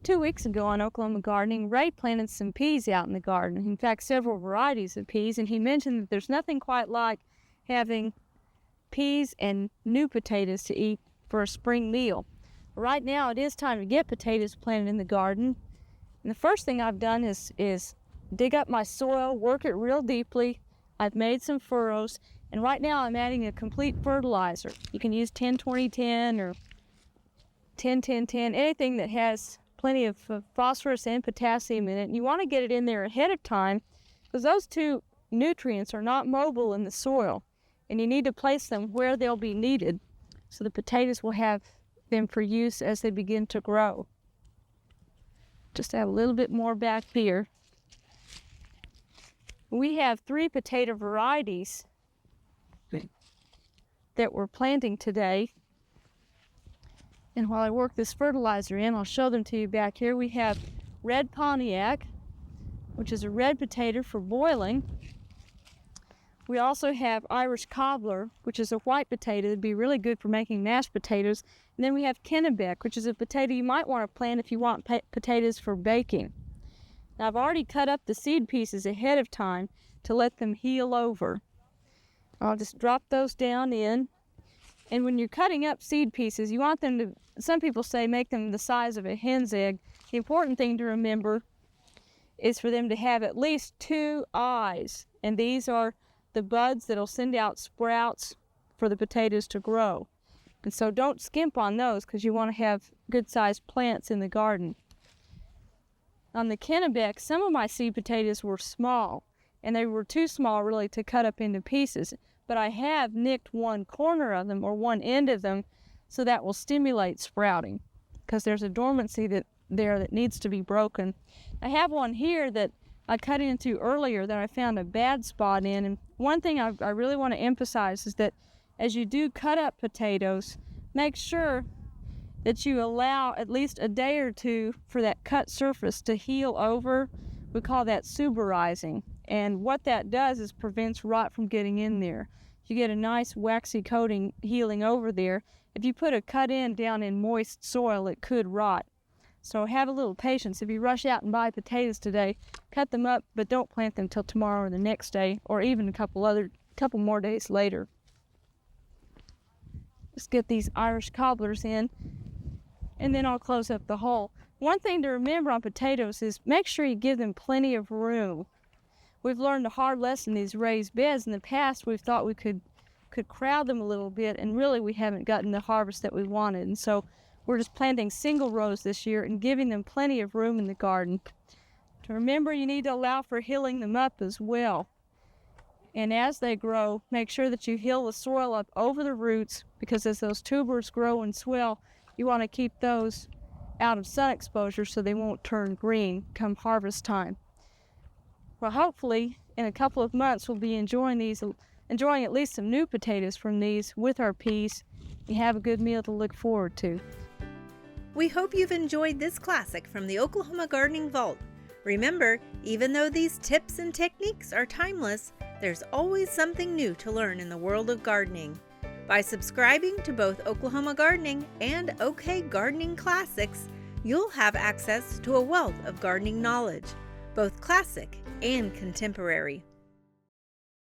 2 weeks ago on Oklahoma Gardening, Ray planted some peas out in the garden. In fact, several varieties of peas, and he mentioned that there's nothing quite like having peas and new potatoes to eat for a spring meal. Right now, it is time to get potatoes planted in the garden. And the first thing I've done is dig up my soil, work it real deeply. I've made some furrows, and right now I'm adding a complete fertilizer. You can use 10-20-10 or 10-10-10, anything that has plenty of phosphorus and potassium in it. And you want to get it in there ahead of time because those two nutrients are not mobile in the soil, and you need to place them where they'll be needed so the potatoes will have them for use as they begin to grow. Just add a little bit more back here. We have 3 potato varieties that we're planting today. And while I work this fertilizer in, I'll show them to you back here. We have Red Pontiac, which is a red potato for boiling. We also have Irish Cobbler, which is a white potato that'd be really good for making mashed potatoes. And then we have Kennebec, which is a potato you might want to plant if you want potatoes for baking. Now, I've already cut up the seed pieces ahead of time to let them heal over. I'll just drop those down in. And when you're cutting up seed pieces, you want them to, some people say, make them the size of a hen's egg. The important thing to remember is for them to have at least 2 eyes. And these are the buds that'll send out sprouts for the potatoes to grow. And so don't skimp on those because you want to have good-sized plants in the garden. On the Kennebec, some of my seed potatoes were small, and they were too small really to cut up into pieces. But I have nicked one corner of them or one end of them so that will stimulate sprouting because there's a dormancy there that needs to be broken. I have one here that I cut into earlier that I found a bad spot in. And one thing I really want to emphasize is that as you do cut up potatoes, make sure that you allow at least a day or two for that cut surface to heal over. We call that suberizing. And what that does is prevents rot from getting in there. You get a nice waxy coating healing over there. If you put a cut in down in moist soil, it could rot. So have a little patience. If you rush out and buy potatoes today, cut them up, but don't plant them till tomorrow or the next day, or even a couple more days later. Just get these Irish cobblers in, and then I'll close up the hole. One thing to remember on potatoes is make sure you give them plenty of room. We've learned a hard lesson in these raised beds. In the past, we've thought we could crowd them a little bit, and really we haven't gotten the harvest that we wanted. And so we're just planting single rows this year and giving them plenty of room in the garden. To remember, you need to allow for hilling them up as well. And as they grow, make sure that you hill the soil up over the roots, because as those tubers grow and swell, you want to keep those out of sun exposure so they won't turn green come harvest time. Well, hopefully, in a couple of months, we'll be enjoying at least some new potatoes from these with our peas. You have a good meal to look forward to. We hope you've enjoyed this classic from the Oklahoma Gardening Vault. Remember, even though these tips and techniques are timeless, there's always something new to learn in the world of gardening. By subscribing to both Oklahoma Gardening and OK Gardening Classics, you'll have access to a wealth of gardening knowledge, both classic and contemporary.